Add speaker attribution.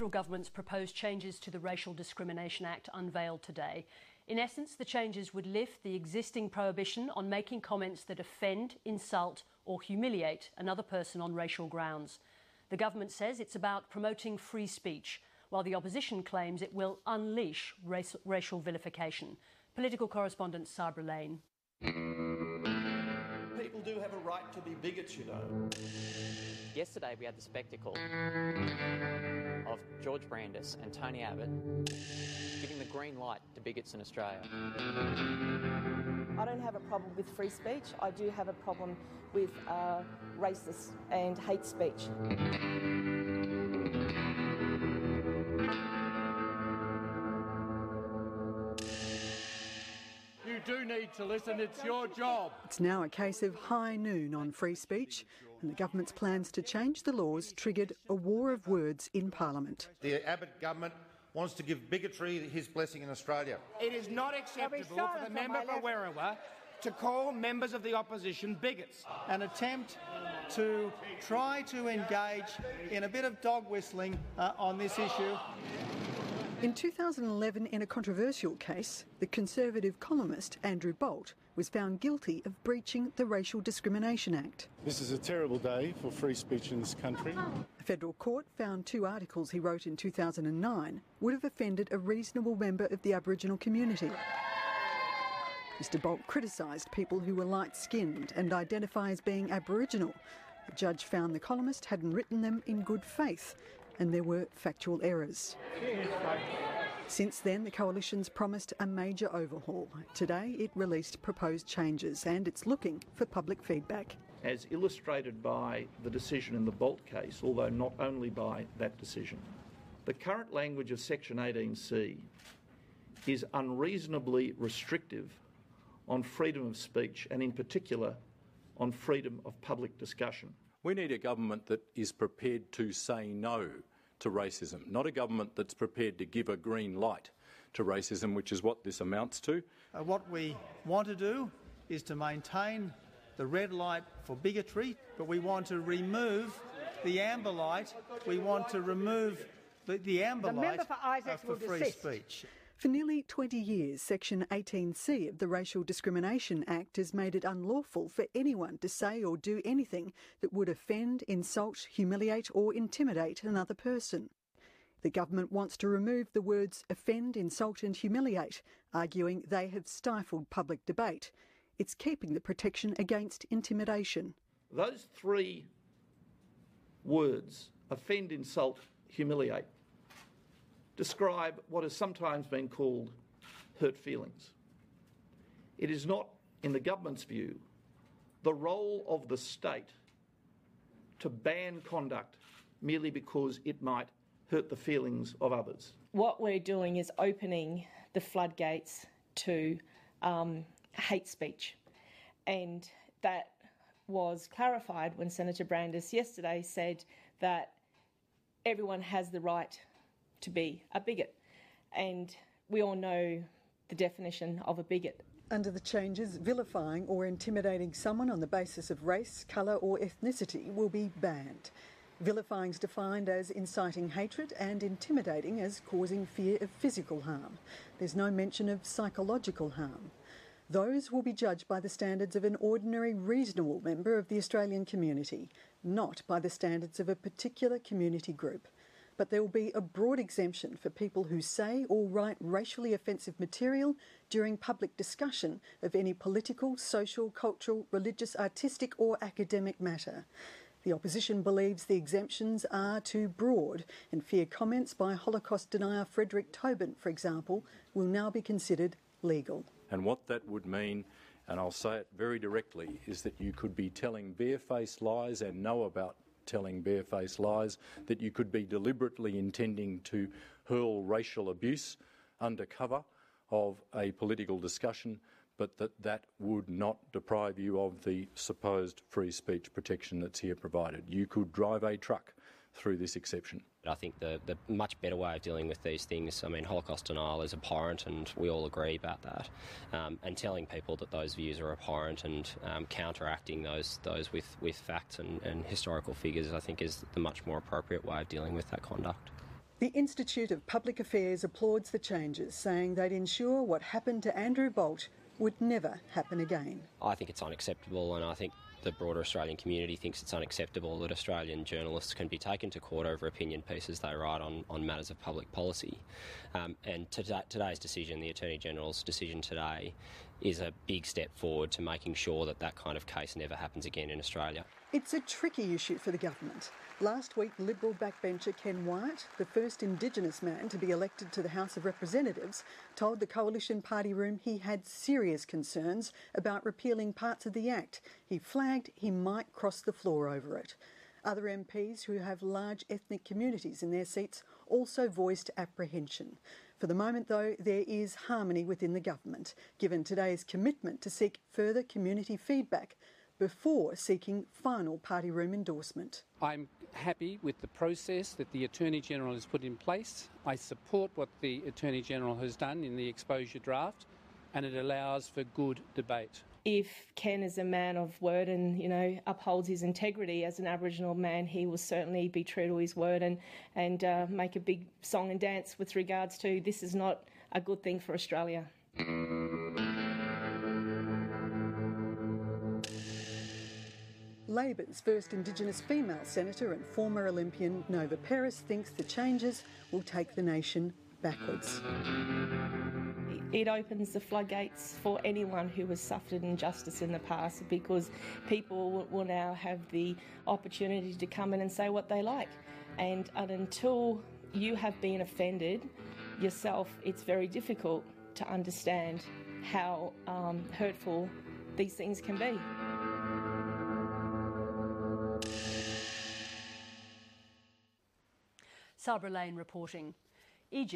Speaker 1: federal government's proposed changes to the Racial Discrimination Act unveiled today. In essence, the changes would lift the existing prohibition on making comments that offend, insult or humiliate another person on racial grounds. The government says it's about promoting free speech, while the opposition claims it will unleash racial vilification. Political correspondent Sabra Lane.
Speaker 2: People do have a right to be bigots, you know.
Speaker 3: Yesterday we had the spectacle of George Brandis and Tony Abbott giving the green light to bigots in Australia.
Speaker 4: I don't have a problem with free speech. I do have a problem with racist and hate speech.
Speaker 5: You do need to listen, it's your job.
Speaker 6: It's now a case of high noon on free speech, and the government's plans to change the laws triggered a war of words in Parliament.
Speaker 7: The Abbott government wants to give bigotry his blessing in Australia.
Speaker 5: It is not acceptable for the member for Werriwa to call members of the opposition bigots.
Speaker 8: An attempt to try to engage in a bit of dog whistling on this issue.
Speaker 6: In 2011, in a controversial case, the Conservative columnist Andrew Bolt was found guilty of breaching the Racial Discrimination Act.
Speaker 9: This is a terrible day for free speech in this country.
Speaker 6: A federal court found 2 articles he wrote in 2009 would have offended a reasonable member of the Aboriginal community. Mr Bolt criticised people who were light-skinned and identify as being Aboriginal. The judge found the columnist hadn't written them in good faith, and there were factual errors. Since then, the coalition's promised a major overhaul. Today, it released proposed changes, and it's looking for public feedback.
Speaker 10: As illustrated by the decision in the Bolt case, although not only by that decision, the current language of Section 18C is unreasonably restrictive on freedom of speech and, in particular, on freedom of public discussion.
Speaker 11: We need a government that is prepared to say no to racism, not a government that's prepared to give a green light to racism, which is what this amounts to.
Speaker 8: What we want to do is to maintain the red light for bigotry, but we want to remove the amber light. We want to remove the amber light for free speech.
Speaker 6: For nearly 20 years, Section 18C of the Racial Discrimination Act has made it unlawful for anyone to say or do anything that would offend, insult, humiliate or intimidate another person. The government wants to remove the words offend, insult and humiliate, arguing they have stifled public debate. It's keeping the protection against intimidation.
Speaker 10: Those 3 words, offend, insult, humiliate, describe what has sometimes been called hurt feelings. It is not, in the government's view, the role of the state to ban conduct merely because it might hurt the feelings of others.
Speaker 4: What we're doing is opening the floodgates to hate speech, and that was clarified when Senator Brandis yesterday said that everyone has the right to be a bigot, and we all know the definition of a bigot.
Speaker 6: Under the changes, vilifying or intimidating someone on the basis of race, colour or ethnicity will be banned. Vilifying is defined as inciting hatred and intimidating as causing fear of physical harm. There's no mention of psychological harm. Those will be judged by the standards of an ordinary, reasonable member of the Australian community, not by the standards of a particular community group. But there will be a broad exemption for people who say or write racially offensive material during public discussion of any political, social, cultural, religious, artistic or academic matter. The opposition believes the exemptions are too broad and fear comments by Holocaust denier Frederick Tobin, for example, will now be considered legal.
Speaker 11: And what that would mean, and I'll say it very directly, is that you could be telling barefaced lies and know about telling barefaced lies, that you could be deliberately intending to hurl racial abuse under cover of a political discussion, but that would not deprive you of the supposed free speech protection that's here provided. You could drive a truck through this exception.
Speaker 3: I think the much better way of dealing with these things, I mean, Holocaust denial is abhorrent and we all agree about that. And telling people that those views are abhorrent and counteracting those with facts and historical figures, I think is the much more appropriate way of dealing with that conduct.
Speaker 6: The Institute of Public Affairs applauds the changes, saying they'd ensure what happened to Andrew Bolt would never happen again.
Speaker 3: I think it's unacceptable, and I think the broader Australian community thinks it's unacceptable that Australian journalists can be taken to court over opinion pieces they write on matters of public policy. And today's decision, the Attorney-General's decision today, is a big step forward to making sure that that kind of case never happens again in Australia.
Speaker 6: It's a tricky issue for the government. Last week, Liberal backbencher Ken Wyatt, the first Indigenous man to be elected to the House of Representatives, told the Coalition Party room he had serious concerns about repealing parts of the Act. He flagged he might cross the floor over it. Other MPs who have large ethnic communities in their seats also voiced apprehension. For the moment, though, there is harmony within the government, given today's commitment to seek further community feedback before seeking final party room endorsement.
Speaker 12: I'm happy with the process that the Attorney-General has put in place. I support what the Attorney-General has done in the exposure draft, and it allows for good debate.
Speaker 4: If Ken is a man of word and, upholds his integrity as an Aboriginal man, he will certainly be true to his word and make a big song and dance with regards to this is not a good thing for Australia.
Speaker 6: Labor's first Indigenous female senator and former Olympian Nova Peris thinks the changes will take the nation backwards.
Speaker 4: It opens the floodgates for anyone who has suffered injustice in the past, because people will now have the opportunity to come in and say what they like. And until you have been offended yourself, it's very difficult to understand how hurtful these things can be.
Speaker 1: Sabra Lane reporting. Egypt